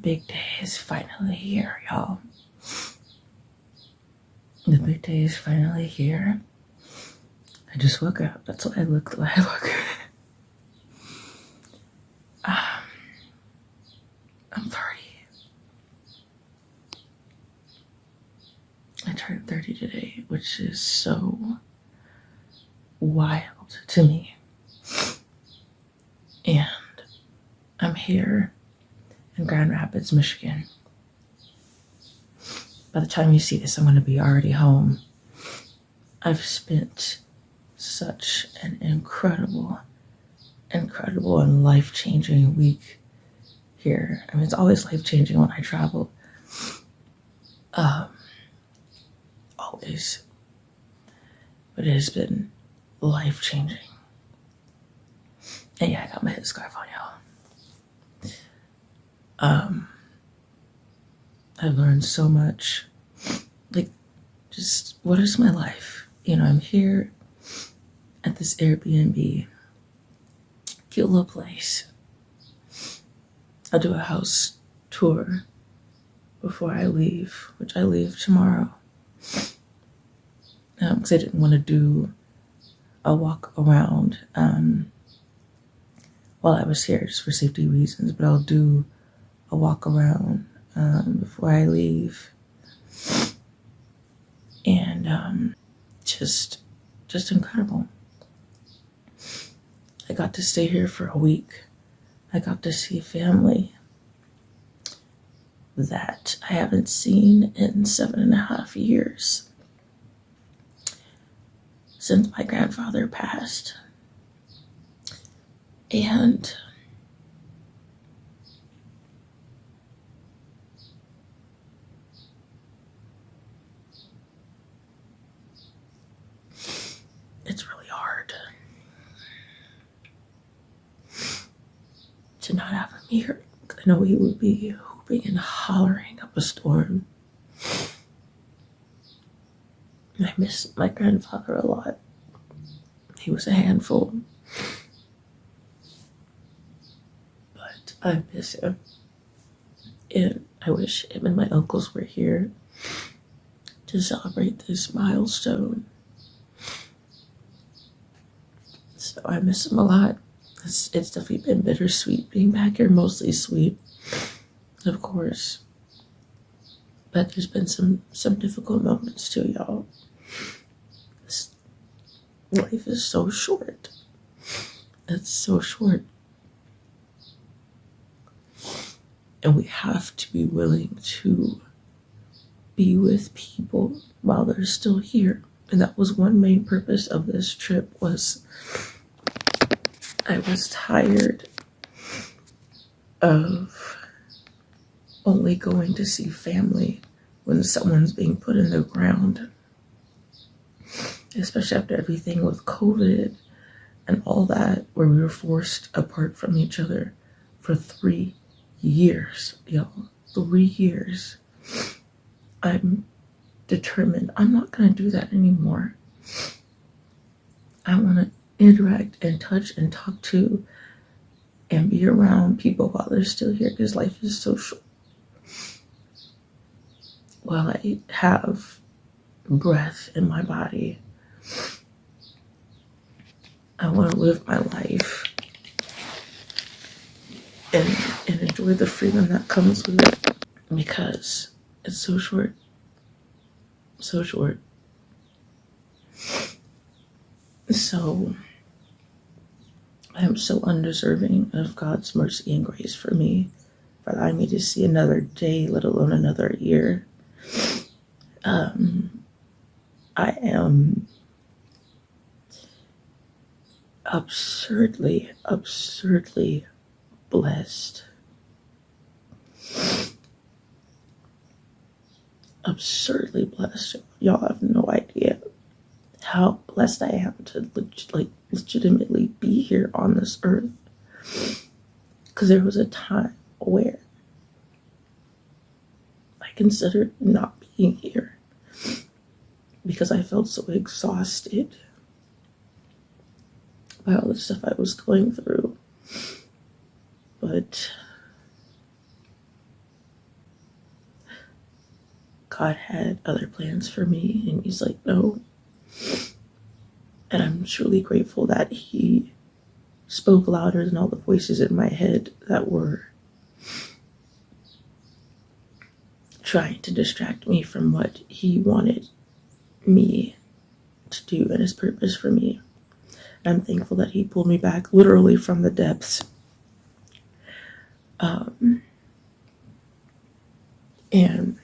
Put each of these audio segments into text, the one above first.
big day is finally here, y'all. The big day is finally here. I just woke up. That's what I look like. I'm 30. I turned 30 today, which is so wild to me. And I'm here in Grand Rapids, Michigan. By the time you see this, I'm going to be already home. I've spent such an incredible and life-changing week here. I mean, it's always life-changing when I travel. Always. But it has been life-changing. And yeah, I got my headscarf on, y'all. I've learned so much. Like, just, what is my life? You know, I'm here at this Airbnb. Cute little place. I'll do a house tour before I leave, which I leave tomorrow. Because I didn't want to do a walk around while I was here, just for safety reasons, but I'll do a walk around before I leave. And just incredible. I got to stay here for a week. I got to see family that I haven't seen in 7.5 years since my grandfather passed. And it's really hard to not have him here. I know he would be hooping and hollering up a storm. I miss my grandfather a lot. He was a handful. But I miss him. And I wish him and my uncles were here to celebrate this milestone. So I miss him a lot. It's definitely been bittersweet being back here, mostly sweet, of course. But there's been some difficult moments too, y'all. Life is so short. It's so short. And we have to be willing to be with people while they're still here. And that was one main purpose of this trip, was I was tired of only going to see family when someone's being put in the ground. Especially after everything with COVID and all that, where we were forced apart from each other for 3 years, y'all. 3 years. I'm determined. I'm not going to do that anymore. I want to interact and touch and talk to and be around people while they're still here, because life is so short. While I have breath in my body, I want to live my life and enjoy the freedom that comes with it, because it's so short. So short. So I am so undeserving of God's mercy and grace for me, for allowing me to see another day, let alone another year. I am absurdly blessed. Absurdly blessed. Y'all have no idea how blessed I am to legitimately be here on this earth. Because there was a time where I considered not being here because I felt so exhausted by all the stuff I was going through. But God had other plans for me, and he's like, no. And I'm truly grateful that he spoke louder than all the voices in my head that were trying to distract me from what he wanted me to do and his purpose for me. And I'm thankful that he pulled me back literally from the depths. And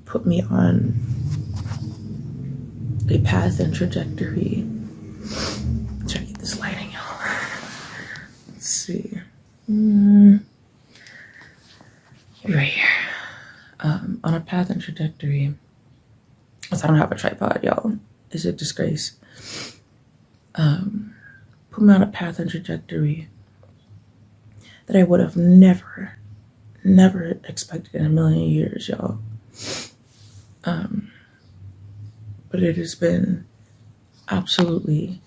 put me on a path and trajectory. Try to get this lighting out. Let's see. Right here. On a path and trajectory. Because I don't have a tripod, y'all. It's a disgrace. Put me on a path and trajectory that I would have never expected in a million years, y'all. But it has been absolutely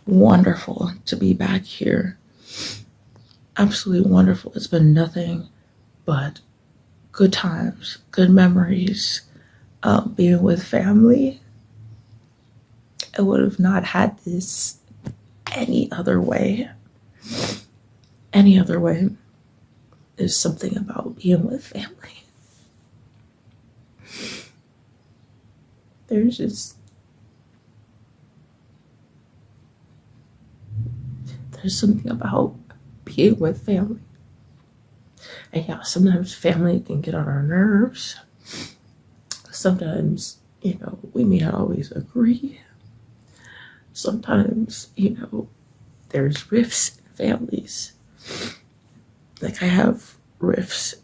wonderful to be back here. Absolutely wonderful. It's been nothing but good times, good memories, being with family. I would have not had this any other way. Any other way. There's something about being with family. There's something about being with family. And yeah, sometimes family can get on our nerves. Sometimes, we may not always agree. Sometimes, there's rifts in families. Like I have rifts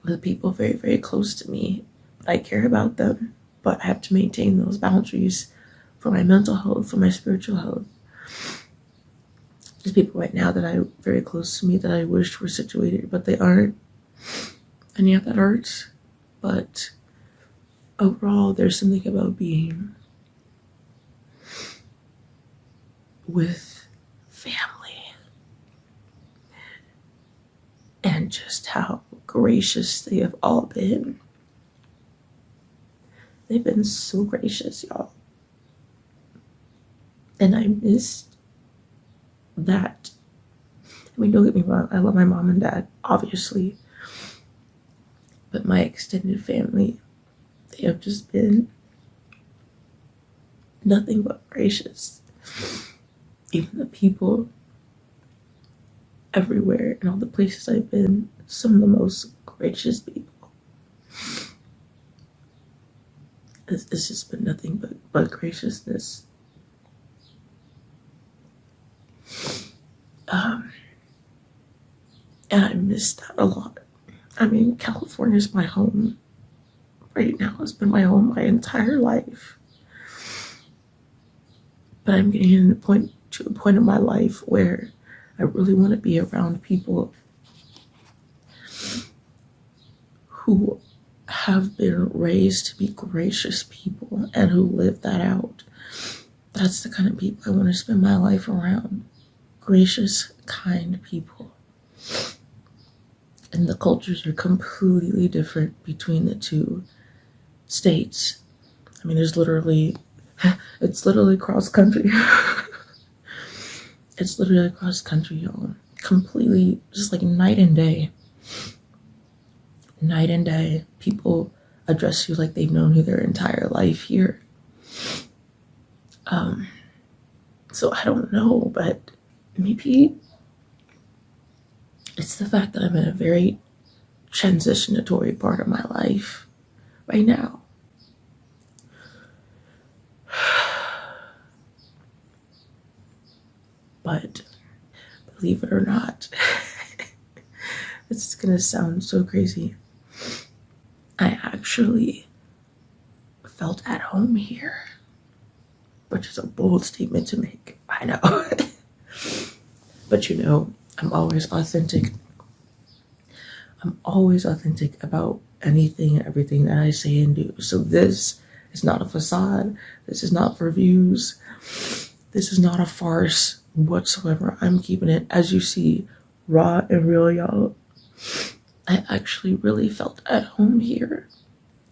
with people very, very close to me. I care about them, but I have to maintain those boundaries for my mental health, for my spiritual health. There's people right now that are very close to me that I wish were situated, but they aren't. And yeah, that hurts. But overall, there's something about being with family and just how gracious they have all been. They've been so gracious, y'all. And I missed that. I mean, don't get me wrong, I love my mom and dad, obviously. But my extended family, they have just been nothing but gracious. Even the people everywhere and all the places I've been, some of the most gracious people. It's just been nothing but graciousness. And I miss that a lot. I mean, California's my home. Right now, it's been my home my entire life. But I'm getting to a point in my life where I really want to be around people who have been raised to be gracious people and who live that out. That's the kind of people I want to spend my life around. Gracious, kind people. And the cultures are completely different between the two states. I mean, it's literally cross country. It's literally cross country, y'all. Completely, just like night and day. Night and day. People address you like they've known you their entire life here. So I don't know, but maybe it's the fact that I'm in a very transitionatory part of my life right now. But believe it or not, this is gonna sound so crazy. I actually felt at home here, which is a bold statement to make. I know. But I'm always authentic. I'm always authentic about anything and everything that I say and do. So this is not a facade. This is not for views. This is not a farce whatsoever. I'm keeping it, as you see, raw and real, y'all. I actually really felt at home here.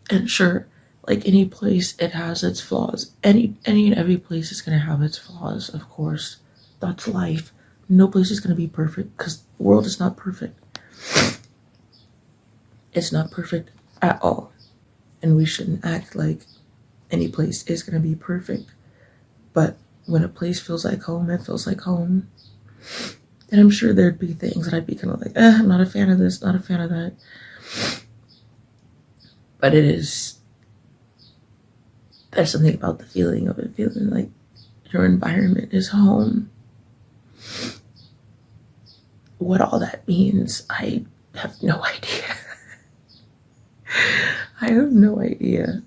And sure, like any place, it has its flaws. Any and every place is gonna have its flaws, of course. That's life. No place is gonna be perfect because the world is not perfect. It's not perfect at all. And we shouldn't act like any place is gonna be perfect. But when a place feels like home, it feels like home. And I'm sure there'd be things that I'd be kind of like, I'm not a fan of this, not a fan of that. But there's something about the feeling of it, feeling like your environment is home. What all that means, I have no idea. I have no idea.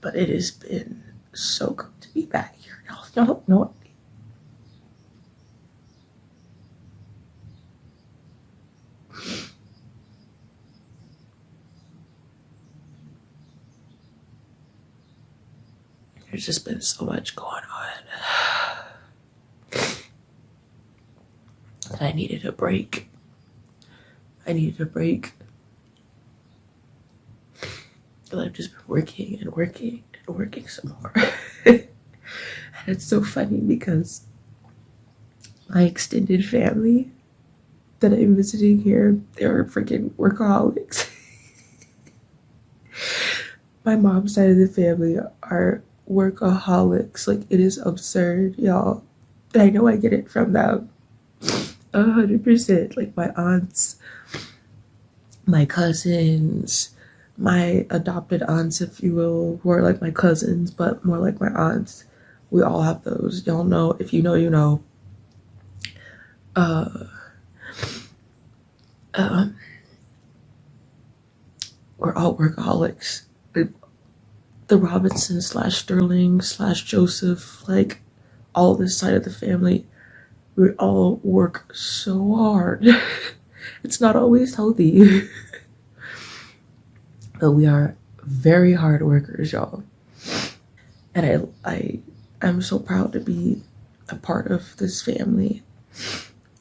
But it has been so good to be back here. Y'all don't know it. There's just been so much going on. And I needed a break. And I've just been working and working and working some more. And it's so funny because my extended family that I'm visiting here, they're freaking workaholics. My mom's side of the family are workaholics. Like, it is absurd, y'all. And I know I get it from them. 100%. Like, my aunts, my cousins, my adopted aunts, if you will, who are like my cousins, but more like my aunts. We all have those. Y'all know, if you know, you know. We're all workaholics. The Robinsons slash Sterling slash Joseph, like all this side of the family, we all work so hard. It's not always healthy, but we are very hard workers, y'all. And I'm so proud to be a part of this family,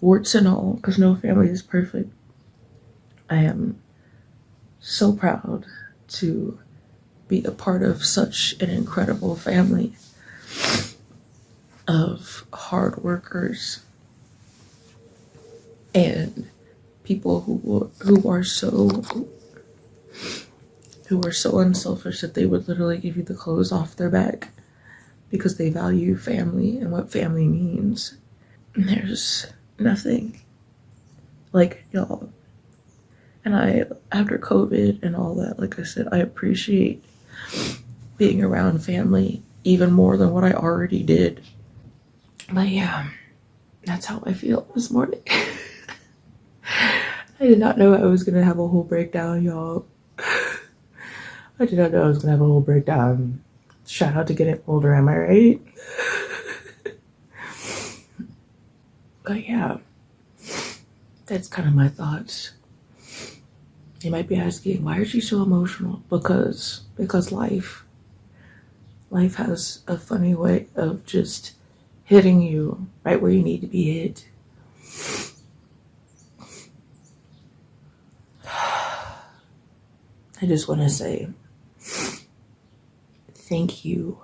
warts and all, because no family is perfect. I am so proud to be a part of such an incredible family of hard workers and people who are so unselfish that they would literally give you the clothes off their back because they value family and what family means. And there's nothing like y'all. And after COVID and all that, like I said, I appreciate being around family even more than what I already did. But yeah, that's how I feel this morning. I did not know I was gonna have a whole breakdown, y'all. I did not know I was gonna have a whole breakdown. Shout out to getting older, am I right? But yeah, that's kind of my thoughts. You might be asking, why is she so emotional? Because life has a funny way of just hitting you right where you need to be hit. I just want to say thank you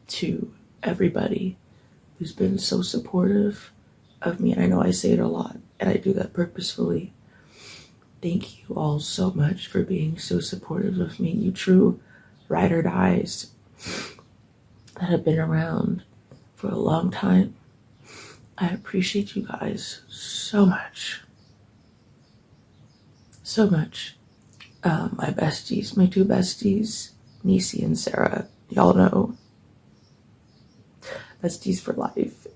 to everybody who's been so supportive of me. And I know I say it a lot, and I do that purposefully. Thank you all so much for being so supportive of me. You true ride or dies that have been around for a long time. I appreciate you guys so much. So much. My besties, my two besties, Nisi and Sarah, y'all know. Besties for life.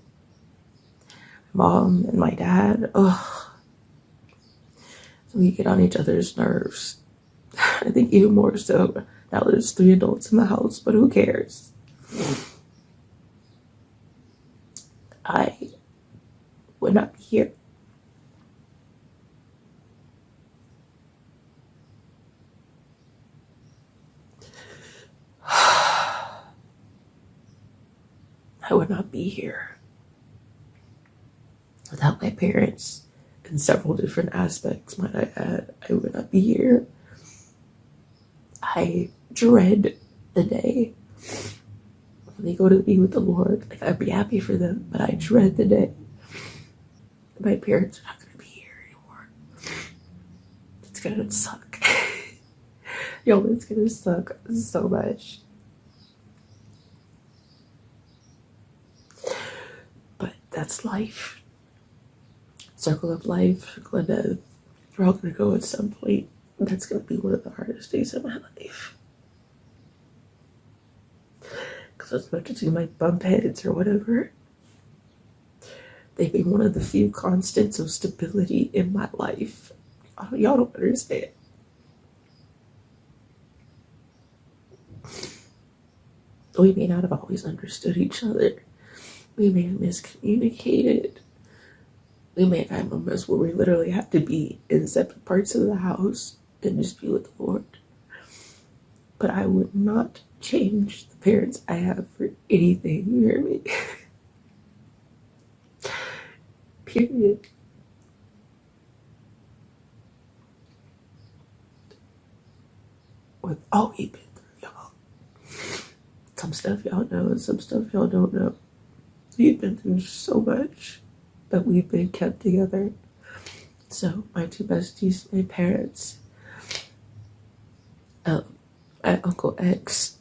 My mom and my dad, we get on each other's nerves. I think even more so now that there's 3 adults in the house, but who cares? I would not be here. I would not be here my parents in several different aspects, might I add, I would not be here. I dread the day when they go to be with the Lord. Like, I'd be happy for them, but I dread the day my parents are not going to be here anymore. It's going to suck. Yo, it's going to suck so much. But that's life. Circle of life, circle of death. We're all going to go at some point. That's going to be one of the hardest days of my life. Because as much as you might bump heads or whatever, they've been one of the few constants of stability in my life. Y'all don't understand. We may not have always understood each other. We may have miscommunicated. We may have had moments where we literally had to be in separate parts of the house and just be with the Lord. But I would not change the parents I have for anything. You hear me? Period. With all we've been through, y'all. Some stuff y'all know and some stuff y'all don't know. We've been through so much, but we've been kept together. So my two besties, my parents, my Uncle X,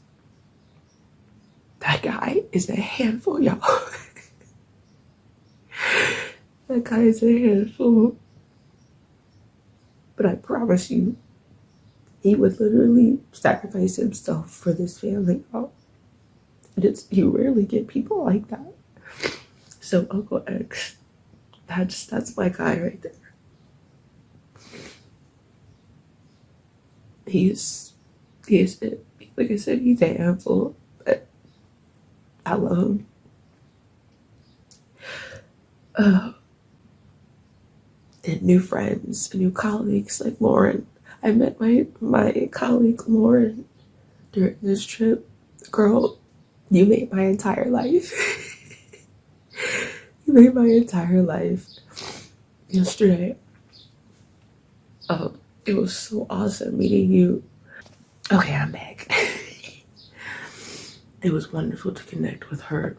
that guy is a handful, y'all. That guy is a handful. But I promise you, he would literally sacrifice himself for this family, y'all. You rarely get people like that. So Uncle X, that's my guy right there. He is it. Like I said, he's a handful, but I love him. And new friends, new colleagues like Lauren. I met my colleague Lauren during this trip. Girl, you made my entire life. You made my entire life. Yesterday, it was so awesome meeting you. Okay, I'm back. It was wonderful to connect with her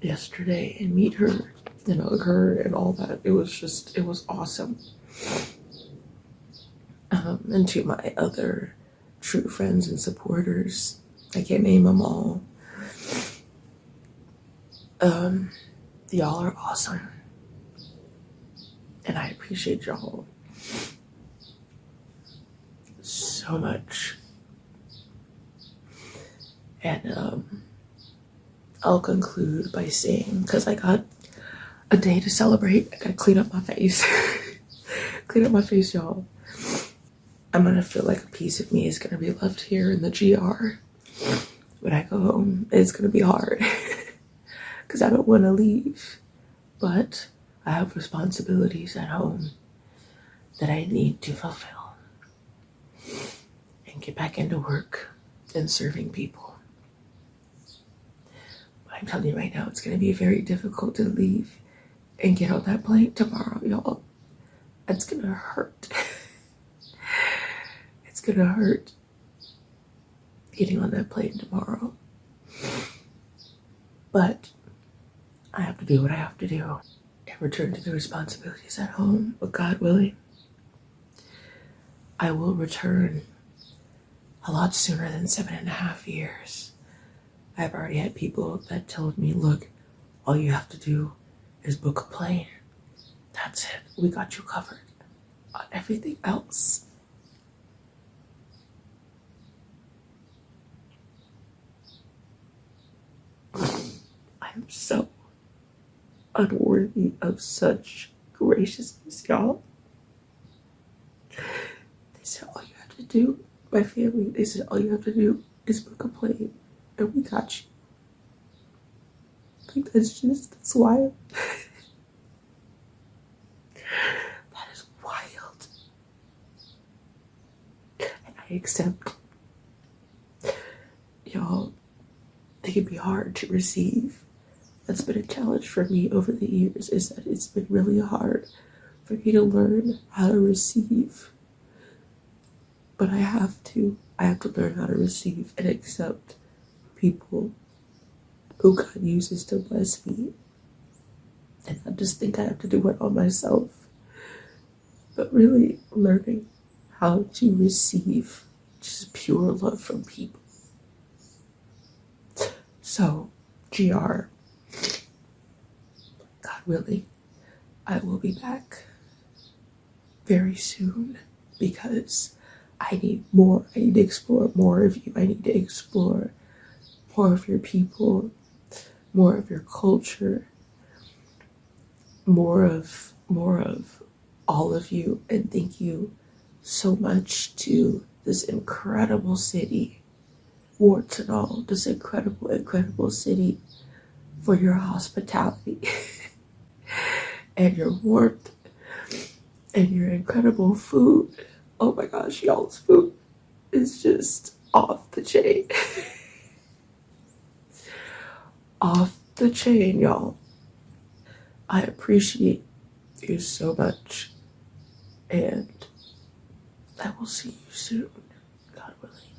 yesterday and meet her, her and all that. It was awesome. And to my other true friends and supporters, I can't name them all. Y'all are awesome. And I appreciate y'all so much. And I'll conclude by saying, because I got a day to celebrate, I gotta clean up my face. Clean up my face, y'all. I'm gonna feel like a piece of me is gonna be left here in the GR. When I go home, it's gonna be hard. Because I don't want to leave. But I have responsibilities at home that I need to fulfill. And get back into work and serving people. But I'm telling you right now, it's going to be very difficult to leave and get on that plane tomorrow, y'all. It's going to hurt. It's going to hurt getting on that plane tomorrow. But I have to do what I have to do and return to the responsibilities at home. But God willing, I will return a lot sooner than 7.5 years. I've already had people that told me, look, all you have to do is book a plane. That's it. We got you covered. On everything else, I'm so unworthy of such graciousness, y'all. They said, all you have to do, my family, they said, all you have to do is book a plane and we got you. Like, that's wild. That is wild. And I accept. Y'all, it can be hard to receive that's been a challenge for me over the years, is that it's been really hard for me to learn how to receive. But I have to. I have to learn how to receive and accept people who God uses to bless me. And I just think I have to do it all myself. But really learning how to receive just pure love from people. So, GR, God willing, I will be back very soon because I need more. I need to explore more of you. I need to explore more of your people, more of your culture, more of all of you. And thank you so much to this incredible city, warts and all, this incredible city, for your hospitality and your warmth and your incredible food. Oh my gosh, y'all's food is just off the chain. Off the chain, y'all. I appreciate you so much, and I will see you soon, God willing.